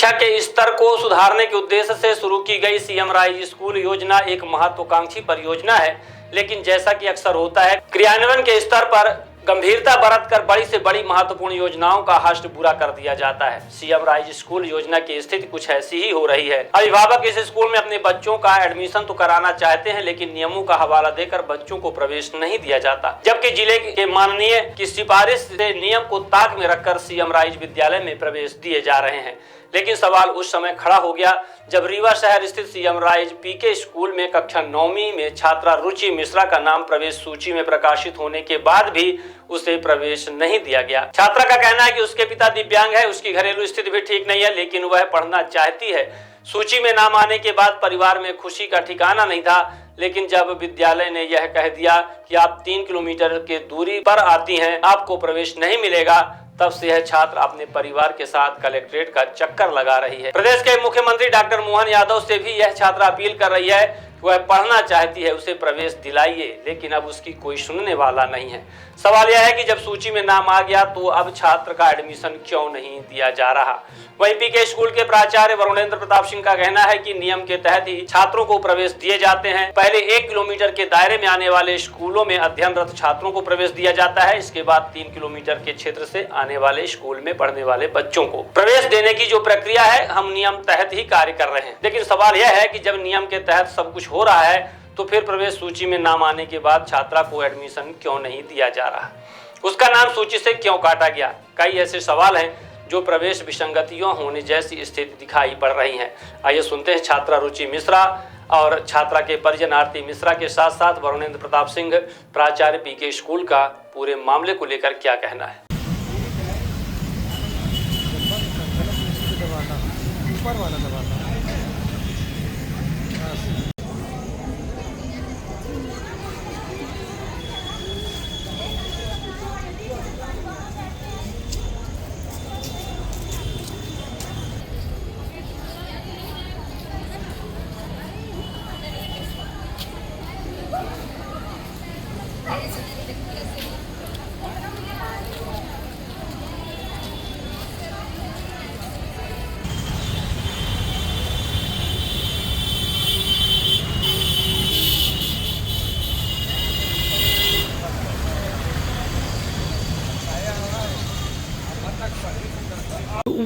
शिक्षा के स्तर को सुधारने के उद्देश्य से शुरू की गई सीएम राइज स्कूल योजना एक महत्वाकांक्षी परियोजना है, लेकिन जैसा कि अक्सर होता है, क्रियान्वयन के स्तर पर गंभीरता बरतकर बड़ी से बड़ी महत्वपूर्ण योजनाओं का हश्र पूरा कर दिया जाता है। सीएम राइज स्कूल योजना की स्थिति कुछ ऐसी ही हो रही है। अभिभावक इस स्कूल में अपने बच्चों का एडमिशन तो कराना चाहते हैं, लेकिन नियमों का हवाला देकर बच्चों को प्रवेश नहीं दिया जाता, जबकि जिले के माननीय की सिफारिश से नियम को ताक में रखकर सीएम राइज विद्यालय में प्रवेश दिए जा रहे हैं। लेकिन सवाल उस समय खड़ा हो गया जब रीवा शहर स्थित सीएम राइज पीके स्कूल में कक्षा 9वीं में छात्रा रुचि मिश्रा का नाम प्रवेश सूची में प्रकाशित होने के बाद भी उसे प्रवेश नहीं दिया गया। छात्रा का कहना है कि उसके पिता दिव्यांग है, उसकी घरेलू स्थिति भी ठीक नहीं है, लेकिन वह पढ़ना चाहती है। सूची में नाम आने के बाद परिवार में खुशी का ठिकाना नहीं था, लेकिन जब विद्यालय ने यह कह दिया कि आप 3 किलोमीटर की दूरी पर आती हैं, आपको प्रवेश नहीं मिलेगा, तब से यह छात्र अपने परिवार के साथ कलेक्ट्रेट का चक्कर लगा रही है। प्रदेश के मुख्यमंत्री डॉक्टर मोहन यादव से भी यह छात्रा अपील कर रही है कि वह पढ़ना चाहती है, उसे प्रवेश दिलाइए, लेकिन अब उसकी कोई सुनने वाला नहीं है। सवाल यह है कि जब सूची में नाम आ गया तो अब छात्र का एडमिशन क्यों नहीं दिया जा रहा। वहीं पीके स्कूल के प्राचार्य वरुणेंद्र प्रताप सिंह का कहना है कि नियम के तहत ही छात्रों को प्रवेश दिए जाते हैं। पहले 1 किलोमीटर के दायरे में आने वाले स्कूलों में अध्ययनरत छात्रों को प्रवेश दिया जाता है। इसके बाद 3 किलोमीटर के क्षेत्र से आने वाले स्कूल में पढ़ने वाले बच्चों को प्रवेश देने की जो प्रक्रिया है, हम नियम तहत ही कार्य कर रहे हैं। लेकिन सवाल यह है कि जब नियम के तहत सब कुछ हो रहा है तो फिर प्रवेश सूची में नाम आने के बाद छात्रा को एडमिशन क्यों नहीं दिया जा रहा, उसका नाम सूची से क्यों काटा गया। कई ऐसे सवाल हैं जो प्रवेश विसंगतियों होने जैसी स्थिति दिखाई पड़ रही है। आइए सुनते हैं छात्रा रुचि मिश्रा और छात्रा के परिजन आरती मिश्रा के साथ साथ वरुणेंद्र प्रताप सिंह प्राचार्य पीके स्कूल का पूरे मामले को लेकर क्या कहना है।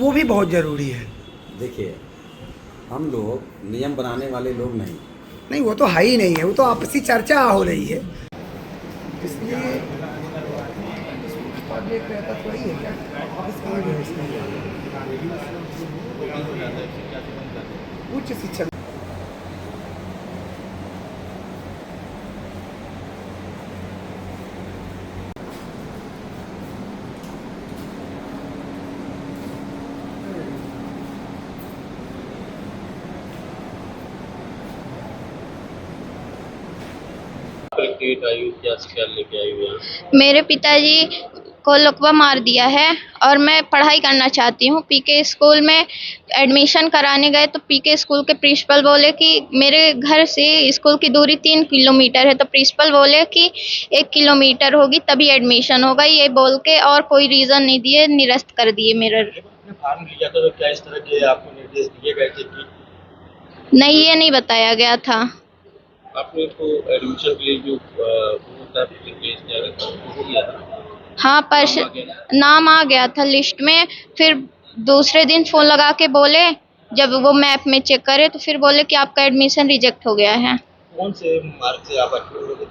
वो भी बहुत ज़रूरी है। देखिए, हम लोग नियम बनाने वाले लोग नहीं, वो तो है ही नहीं है, वो तो आपसी चर्चा हो रही है। इसलिए थोड़ी है क्या उच्च शिक्षा मेरे पिताजी को लकवा मार दिया है और मैं पढ़ाई करना चाहती हूँ। पीके स्कूल में एडमिशन कराने गए तो पीके स्कूल के प्रिंसिपल बोले कि मेरे घर से स्कूल की दूरी 3 किलोमीटर है, तो प्रिंसिपल बोले कि 1 किलोमीटर होगी तभी एडमिशन होगा, ये बोल के और कोई रीज़न नहीं दिए, निरस्त कर दिए मेरा। फॉर्म लिया था तो क्या इस तरह के आपको निर्देश दिए गए थे कि नहीं, ये नहीं बताया गया था। आपने तो एडमिशन के लिए जो हाँ, पर नाम आ गया था लिस्ट में। फिर दूसरे दिन फ़ोन लगा के बोले, जब वो मैप में चेक करे तो फिर बोले कि आपका एडमिशन रिजेक्ट हो गया है। कौन से मार्क से आप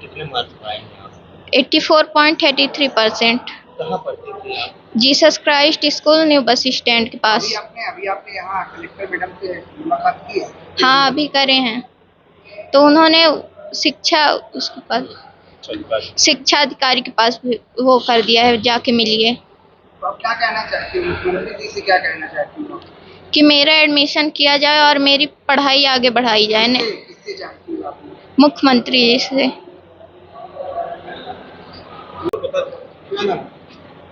कितने मार्क्स पाएंगे आप? 84.83%। कहाँ पढ़ते थे आप? Jesus Christ school, new bus stand के पास। अभी आपने यहाँ कलेक्टर मैडम से मुलाकात की है? हाँ, अभी करे हैं। तो उन्होंने शिक्षा उसके पास शिक्षा अधिकारी के पास भी वो कर दिया है, जाके मिलिए। तो आप क्या कहना चाहती हो, मुख्यमंत्री जी से क्या कहना चाहती हो कि मेरा एडमिशन किया जाए और मेरी पढ़ाई आगे बढ़ाई जाए। किससे चाहती हो आप? मुख्यमंत्री जी से।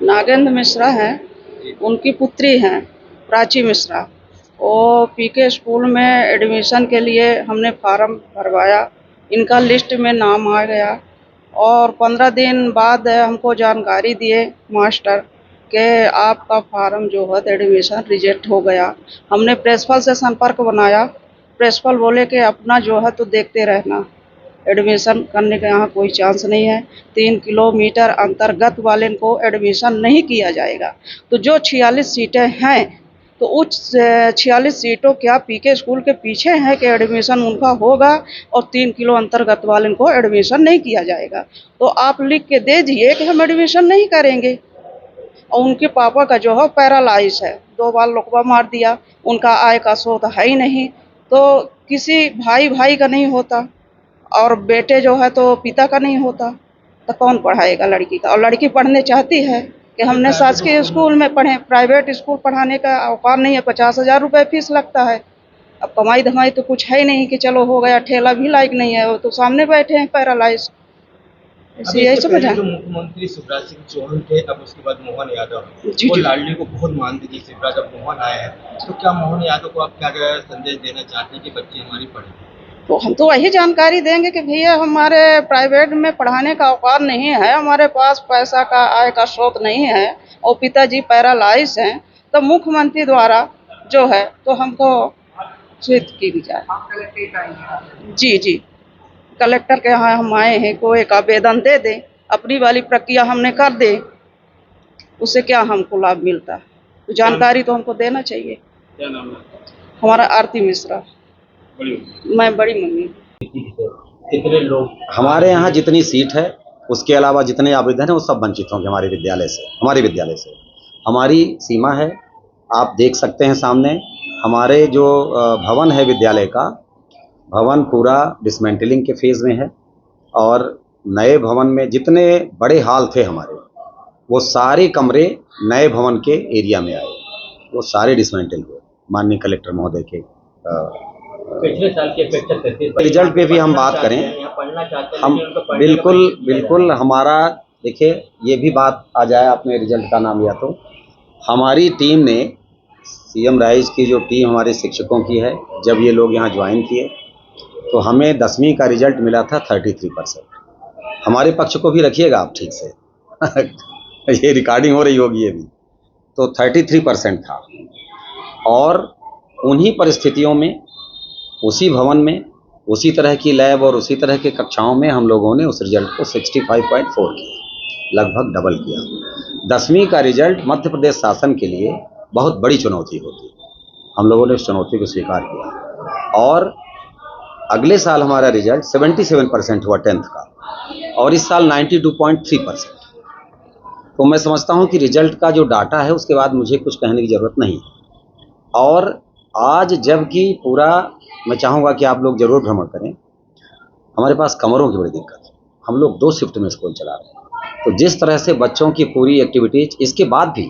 नागेंद्र मिश्रा है, उनकी पुत्री हैं प्राची मिश्रा। वो पीके स्कूल में एडमिशन के लिए हमने फार्म भरवाया, इनका लिस्ट में नाम आ गया और 15 दिन बाद हमको जानकारी दिए मास्टर कि आपका फार्म जो है एडमिशन रिजेक्ट हो गया। हमने प्रिंसिपल से संपर्क बनाया, प्रिंसिपल बोले कि अपना जो है तो देखते रहना, एडमिशन करने का यहाँ कोई चांस नहीं है। 3 किलोमीटर अंतर्गत वाले को एडमिशन नहीं किया जाएगा। तो जो 46 सीटें हैं तो उस 46 सीटों क्या पीके स्कूल के पीछे हैं कि एडमिशन उनका होगा और 3 किलो अंतर्गत वाले को एडमिशन नहीं किया जाएगा। तो आप लिख के दे दीजिए कि हम एडमिशन नहीं करेंगे। और उनके पापा का जो है पैरालाइज है, 2 बार लकवा मार दिया, उनका आय का स्रोत है ही नहीं, तो किसी भाई का नहीं होता और बेटे जो है तो पिता का नहीं होता, तो कौन पढ़ाएगा लड़की का। और लड़की पढ़ने चाहती है कि हमने शासकीय स्कूल में पढ़े, प्राइवेट स्कूल पढ़ाने का औकात नहीं है। 50,000 रुपये फीस लगता है। अब कमाई धमाई तो कुछ है ही नहीं कि चलो हो गया, ठेला भी लायक नहीं है, वो तो सामने बैठे हैं पैरालाइज। यही समझा। जो मुख्यमंत्री शिवराज सिंह चौहान थे, अब उसके बाद मोहन यादव, जी, वो जी। लाडली को बहुत मानती थी। शिवराज अब मोहन आए हैं, तो क्या मोहन यादव को आप क्या संदेश देना चाहते हैं कि बच्चे हमारी पढ़े? तो हम तो वही जानकारी देंगे कि भैया हमारे प्राइवेट में पढ़ाने का औकात नहीं है, हमारे पास पैसा का आय का स्रोत नहीं है और पिताजी पैरालाइज हैं, तो मुख्यमंत्री द्वारा जो है तो हमको सूचित की जाए। जी जी, कलेक्टर के यहाँ हम आए हैं, कोई एक आवेदन दे दें, अपनी वाली प्रक्रिया हमने कर दे, उससे क्या हमको लाभ मिलता है, तो जानकारी तो हमको देना चाहिए। क्या नाम है? हमारा आरती मिश्रा, मैं बड़ी मम्मी। कितने लोग? हमारे यहाँ जितनी सीट है उसके अलावा जितने आवेदन है वो सब वंचित होंगे हमारे विद्यालय से। हमारी सीमा है, आप देख सकते हैं सामने हमारे जो भवन है विद्यालय का, भवन पूरा डिसमेंटलिंग के फेज़ में है और नए भवन में जितने बड़े हॉल थे हमारे, वो सारे कमरे नए भवन के एरिया में आए, वो सारे डिसमेंटल हुए। माननीय कलेक्टर महोदय के पिछले साल की अपेक्षा करते हैं रिजल्ट पे भी हम बात करें, पढ़ना चाहते हैं, हम लेकिन उनको पढ़ने का बिल्कुल हमारा, देखिए ये भी बात आ जाए, आपने रिजल्ट का नाम लिया, तो हमारी टीम ने, सीएम राइज की जो टीम हमारे शिक्षकों की है, जब ये लोग यहाँ ज्वाइन किए तो हमें 10वीं का रिजल्ट मिला था 33%। हमारे पक्ष को भी रखिएगा आप ठीक से ये रिकॉर्डिंग हो रही होगी ये भी, तो 33% था। और उन्हीं परिस्थितियों में, उसी भवन में, उसी तरह की लैब और उसी तरह के कक्षाओं में हम लोगों ने उस रिजल्ट को 65.4 किया, लगभग डबल किया। 10वीं का रिजल्ट मध्य प्रदेश शासन के लिए बहुत बड़ी चुनौती होती है, हम लोगों ने उस चुनौती को स्वीकार किया और अगले साल हमारा रिजल्ट 77% हुआ 10th का और इस साल 92.3%। तो मैं समझता हूं कि रिजल्ट का जो डाटा है उसके बाद मुझे कुछ कहने की ज़रूरत नहीं है। और आज जबकि पूरा, मैं चाहूँगा कि आप लोग ज़रूर भ्रमण करें, हमारे पास कमरों की बड़ी दिक्कत है, हम लोग 2 शिफ्ट में स्कूल चला रहे हैं। तो जिस तरह से बच्चों की पूरी एक्टिविटीज़, इसके बाद भी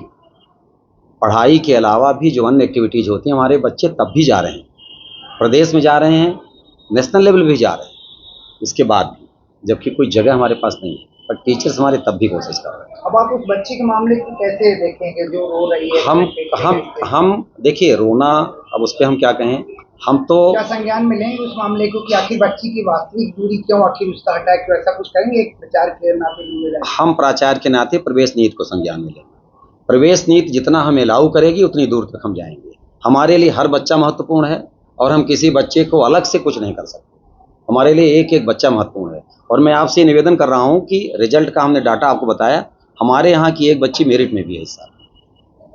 पढ़ाई के अलावा भी जो अन्य एक्टिविटीज़ होती हैं, हमारे बच्चे तब भी जा रहे हैं, प्रदेश में जा रहे हैं, नेशनल लेवल भी जा रहे हैं, इसके बाद भी, जबकि कोई जगह हमारे पास नहीं है, पर टीचर्स हमारे तब भी कोशिश कर रहे हैं। अब आप उस बच्चे के मामले को कैसे देखेंगे जो रो रही है? हम देखिए, रोना, अब उस पर हम क्या कहें, हम तो क्या संज्ञान में लेंगे उस मामले को कि आखिर बच्ची की वास्तविक दूरी क्यों, आखिर उसका हटाया क्यों, ऐसा कुछ करेंगे एक प्रचार के नाते? हम प्राचार्य के नाते प्रवेश नीति को संज्ञान में लेंगे। प्रवेश नीति जितना हमें लागू करेगी उतनी दूर तक हम जाएंगे। हमारे लिए हर बच्चा महत्वपूर्ण है और हम किसी बच्चे को अलग से कुछ नहीं कर सकते, हमारे लिए एक एक बच्चा महत्वपूर्ण है। और मैं आपसे निवेदन कर रहा हूं कि रिजल्ट का हमने डाटा आपको बताया, हमारे यहाँ की एक बच्ची मेरिट में भी है, इस साल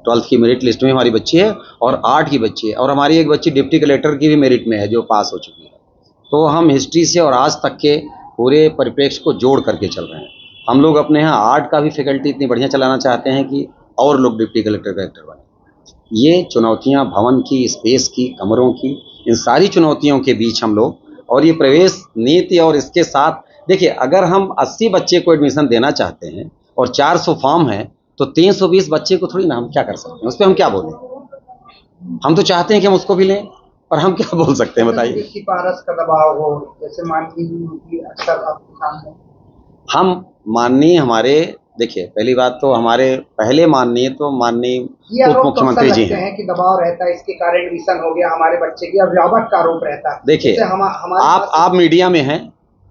12th की मेरिट लिस्ट में हमारी बच्ची है और 8 की बच्ची है, और हमारी एक बच्ची डिप्टी कलेक्टर की भी मेरिट में है जो पास हो चुकी है। तो हम हिस्ट्री से और आज तक के पूरे परिप्रेक्ष्य को जोड़ करके चल रहे हैं। हम लोग अपने यहाँ आर्ट का भी फैकल्टी इतनी बढ़िया चलाना चाहते हैं कि और लोग डिप्टी कलेक्टर बने। ये चुनौतियाँ भवन की, स्पेस की, कमरों की, इन सारी चुनौतियों के बीच हम लोग, और ये प्रवेश नीति और इसके साथ देखिए, अगर हम 80 बच्चे को एडमिशन देना चाहते हैं और 400 फॉर्म है तो 320 बच्चे को थोड़ी ना हम क्या कर सकते हैं, उस पर हम क्या बोलें? हम तो चाहते हैं कि हम उसको भी लें, और हम क्या बोल सकते हैं बताइए? सिफारिश का दबाव हो, जैसे माननीय अक्सर आपके सामने हम माननीय, हमारे देखिए, पहली बात तो हमारे पहले माननीय उप मुख्यमंत्री जी हैं कि दबाव रहता है, इसके कारण एडमिशन हो गया हमारे बच्चे की, अभिभावक का आरोप रहता है। देखिए, आप मीडिया में हैं,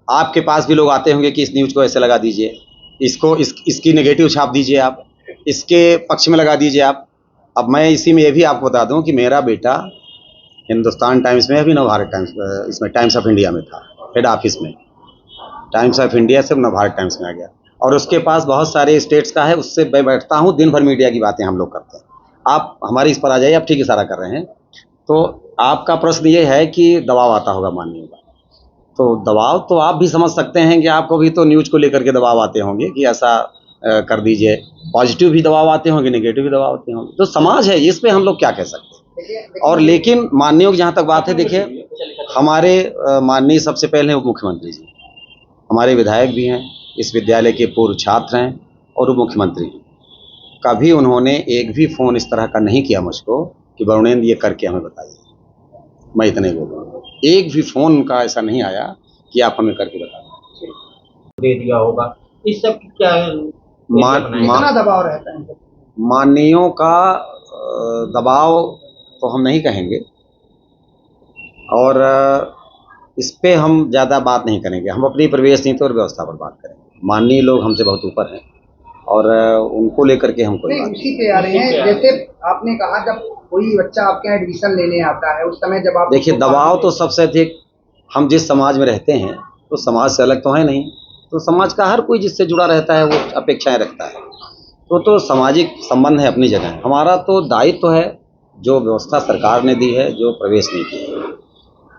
आपके पास भी लोग आते होंगे कि इस न्यूज़ को ऐसे लगा दीजिए, इसको इसकी नेगेटिव छाप दीजिए आप, इसके पक्ष में लगा दीजिए आप। अब मैं इसी में ये भी आपको बता दूं कि मेरा बेटा हिंदुस्तान टाइम्स में, अभी नवभारत टाइम्स, इसमें टाइम्स ऑफ इंडिया में था, हेड ऑफिस में, टाइम्स ऑफ इंडिया से नवभारत टाइम्स में आ गया। और उसके पास बहुत सारे स्टेट्स का है, उससे मैं बैठता हूँ, दिन भर मीडिया की बातें हम लोग करते हैं। आप हमारी इस पर आ जाइए, आप ठीक इशारा कर रहे हैं। तो आपका प्रश्न ये है कि दबाव आता होगा माननीय का, तो दबाव तो आप भी समझ सकते हैं कि आपको भी तो न्यूज़ को लेकर के दबाव आते होंगे कि ऐसा कर दीजिए। पॉजिटिव भी दबाव आते होंगे, नेगेटिव भी दबाव आते होंगे, तो समाज है, इस पे हम लोग क्या कह सकते हैं। और लेकिन माननीयों की जहाँ तक बात है, देखिए हमारे माननीय सबसे पहले उप मुख्यमंत्री जी, हमारे विधायक भी हैं, इस विद्यालय के पूर्व छात्र हैं और उप मुख्यमंत्री हैं। कभी उन्होंने एक भी फ़ोन इस तरह का नहीं किया मुझको कि वरुणेंद्र ये करके हमें बताइए। मैं इतना ही बोलूँगा, एक भी फ़ोन उनका ऐसा नहीं आया कि आप हमें करके बताइए। दे दिया होगा, इस सब की क्या कितना दबाव रहता है? माननीयों का दबाव तो हम नहीं कहेंगे, और इस पे हम ज़्यादा बात नहीं करेंगे। हम अपनी प्रवेश नीति और व्यवस्था पर बात करेंगे। माननीय लोग हमसे बहुत ऊपर हैं और उनको लेकर के हम कोई नहीं, बात उसी पे आ रहे हैं। जैसे आपने कहा, जब कोई बच्चा आपके यहाँ एडमिशन लेने आता है, उस समय जब आप देखिए, दबाव तो सबसे अधिक, हम जिस समाज में रहते हैं तो समाज से अलग तो है नहीं, तो समाज का हर कोई जिससे जुड़ा रहता है वो अपेक्षाएं रखता है, तो सामाजिक संबंध है अपनी जगह। हमारा तो दायित्व है, जो व्यवस्था सरकार ने दी है, जो प्रवेश नीति है।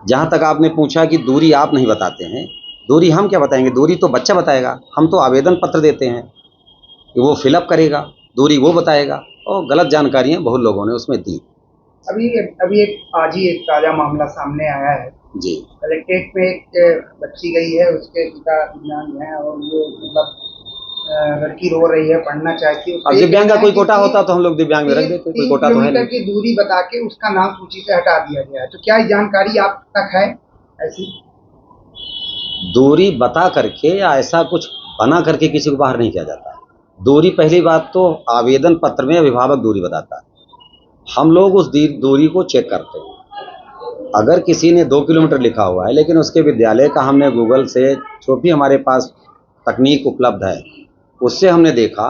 जहाँ तक आपने पूछा कि दूरी आप नहीं बताते हैं, दूरी हम क्या बताएंगे, दूरी तो बच्चा बताएगा। हम तो आवेदन पत्र देते हैं कि वो फिलअप करेगा, दूरी वो बताएगा, और गलत जानकारियाँ बहुत लोगों ने उसमें दी। अभी आज ही एक ताज़ा मामला सामने आया है जी, कलेक्ट्रेट में। एक बच्ची गई है, उसके पिता दिव्यांग हैं और वो मतलब लड़की रो रही है, पढ़ना चाहती है। अब दिव्यांग का कोई कोटा होता तो हम लोग दिव्यांग में रख देते, कोई कोटा तो है नहीं। की दूरी बता के उसका नाम सूची से हटा दिया गया है, तो क्या जानकारी आप तक है ऐसी? दूरी बता करके या ऐसा कुछ बना करके किसी को बाहर नहीं किया जाता है। दूरी, पहली बात तो आवेदन पत्र में अभिभावक दूरी बताता है, हम लोग उस दूरी को चेक करते हैं। अगर किसी ने 2 किलोमीटर लिखा हुआ है, लेकिन उसके विद्यालय का हमने गूगल से, जो भी हमारे पास तकनीक उपलब्ध है उससे हमने देखा,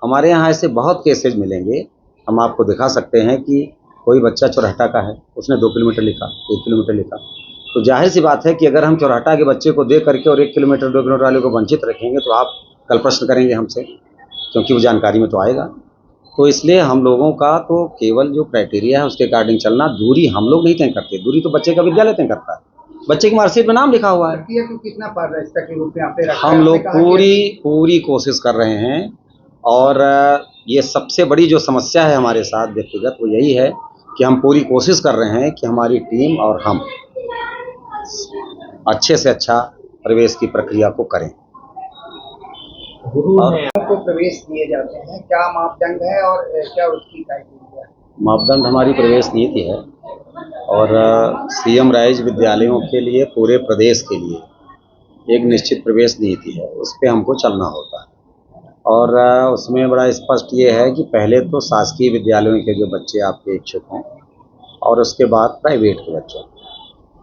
हमारे यहाँ ऐसे बहुत केसेज मिलेंगे, हम आपको दिखा सकते हैं कि कोई बच्चा चौराहा का है, उसने 2 किलोमीटर लिखा, 1 किलोमीटर लिखा, तो जाहिर सी बात है कि अगर हम चौराहा के बच्चे को दे करके और 1 किलोमीटर 2 किलोमीटर वाले को वंचित रखेंगे तो आप कल प्रश्न करेंगे हमसे, क्योंकि वो जानकारी में तो आएगा। तो इसलिए हम लोगों का तो केवल जो क्राइटेरिया है उसके अकॉर्डिंग चलना। दूरी हम लोग नहीं तय करते, दूरी तो बच्चे का विद्यालय तय करता है। बच्चे की मार्कशीट में नाम लिखा हुआ है। तो कितना पारदर्शिता के रूप में आपने रखा है? हम लोग पूरी कोशिश कर रहे हैं, और ये सबसे बड़ी जो समस्या है हमारे साथ व्यक्तिगत, वो यही है कि हम पूरी कोशिश कर रहे हैं कि हमारी टीम और हम अच्छे से अच्छा प्रवेश की प्रक्रिया को करें। को प्रवेश दिए जाते हैं, क्या मापदंड है और क्या उसकी क्राइटेरिया है? मापदंड हमारी प्रवेश नीति है, और सीएम राइज विद्यालयों के लिए, पूरे प्रदेश के लिए एक निश्चित प्रवेश नीति है, उस पर हमको चलना होता है। और उसमें बड़ा स्पष्ट ये है कि पहले तो शासकीय विद्यालयों के जो बच्चे आपके इच्छुक हों, और उसके बाद प्राइवेट के बच्चों,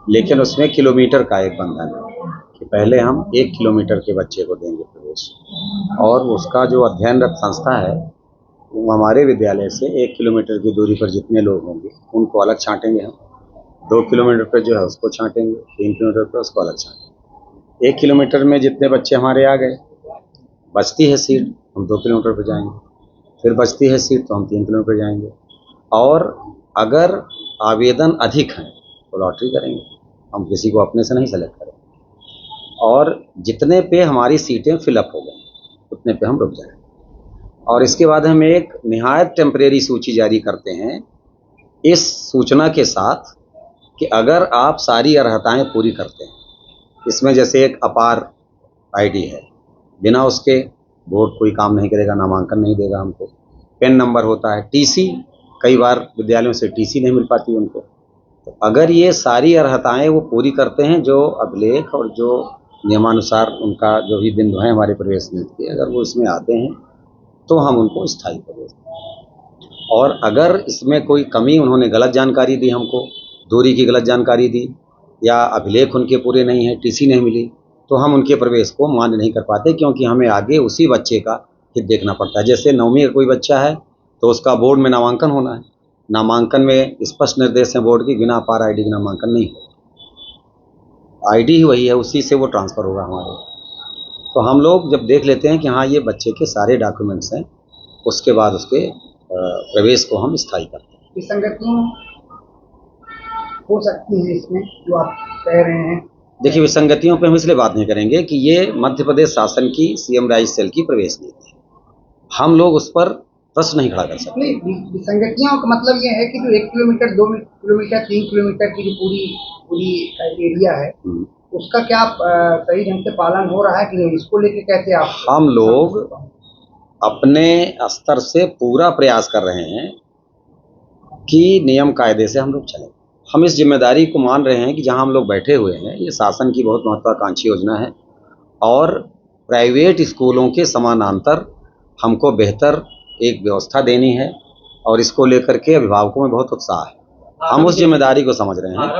लेकिन उसमें किलोमीटर का एक बंधन है कि पहले हम 1 किलोमीटर के बच्चे को देंगे प्रवेश, और उसका जो अध्ययनरत संस्था है वो हमारे विद्यालय से 1 किलोमीटर की दूरी पर जितने लोग होंगे उनको अलग छांटेंगे हम, 2 किलोमीटर पर जो है उसको छांटेंगे, 3 किलोमीटर पर उसको अलग छांटेंगे। 1 किलोमीटर में जितने बच्चे हमारे आ गए, बचती है सीट, हम 2 किलोमीटर पर जाएंगे, फिर बचती है सीट तो हम 3 किलोमीटर पर जाएंगे। और अगर आवेदन अधिक हैं तो लॉटरी करेंगे, हम किसी को अपने से नहीं सेलेक्ट करेंगे, और जितने पे हमारी सीटें फिलअप हो गई उतने पे हम रुक जाएंगे। और इसके बाद हम एक निहायत टेम्परेरी सूची जारी करते हैं, इस सूचना के साथ कि अगर आप सारी अर्हताएं पूरी करते हैं, इसमें जैसे एक अपार आईडी है, बिना उसके बोर्ड कोई काम नहीं करेगा, नामांकन नहीं देगा हमको। पेन नंबर होता है, टीसी, कई बार विद्यालयों से टीसी नहीं मिल पाती उनको। तो अगर ये सारी अर्हताएं वो पूरी करते हैं, जो अभिलेख और जो नियमानुसार उनका जो भी बिंदु है हमारे प्रवेश नीति के, अगर वो इसमें आते हैं तो हम उनको स्थायी प्रवेश दें। और अगर इसमें कोई कमी, उन्होंने गलत जानकारी दी हमको, दूरी की गलत जानकारी दी, या अभिलेख उनके पूरे नहीं हैं, टीसी नहीं मिली, तो हम उनके प्रवेश को मान्य नहीं कर पाते, क्योंकि हमें आगे उसी बच्चे का हित देखना पड़ता है। जैसे 9वीं का कोई बच्चा है तो उसका बोर्ड में नामांकन होना है, नामांकन में स्पष्ट निर्देश है बोर्ड की, बिना अपार आईडी के नामांकन नहीं हो। आईडी ही वही है, उसी से वो ट्रांसफ़र होगा हमारे। तो हम लोग जब देख लेते हैं कि हाँ ये बच्चे के सारे डॉक्यूमेंट्स हैं, उसके बाद उसके प्रवेश को हम स्थायी करते हैं। विसंगतियाँ हो सकती हैं इसमें जो आप कह रहे हैं? देखिए, विसंगतियों पे हम इसलिए बात नहीं करेंगे कि ये मध्य प्रदेश शासन की सीएम राइज सेल की प्रवेश नीति है, हम लोग उस पर प्रश्न नहीं खड़ा कर सकते। नहीं, विसंगतियों का मतलब ये है कि जो 1 किलोमीटर 2 किलोमीटर 3 किलोमीटर की जो पूरी एरिया है उसका क्या सही ढंग से पालन हो रहा है कि नहीं, इसको लेके कैसे आप? हम लोग अपने स्तर से पूरा प्रयास कर रहे हैं कि नियम कायदे से हम लोग चलें। हम इस जिम्मेदारी को मान रहे हैं कि जहां हम लोग बैठे हुए हैं ये शासन की बहुत महत्वाकांक्षी योजना है और प्राइवेट स्कूलों के समानांतर हमको बेहतर एक व्यवस्था देनी है और इसको लेकर के अभिभावकों में बहुत उत्साह है। हम उस जिम्मेदारी को समझ रहे हैं।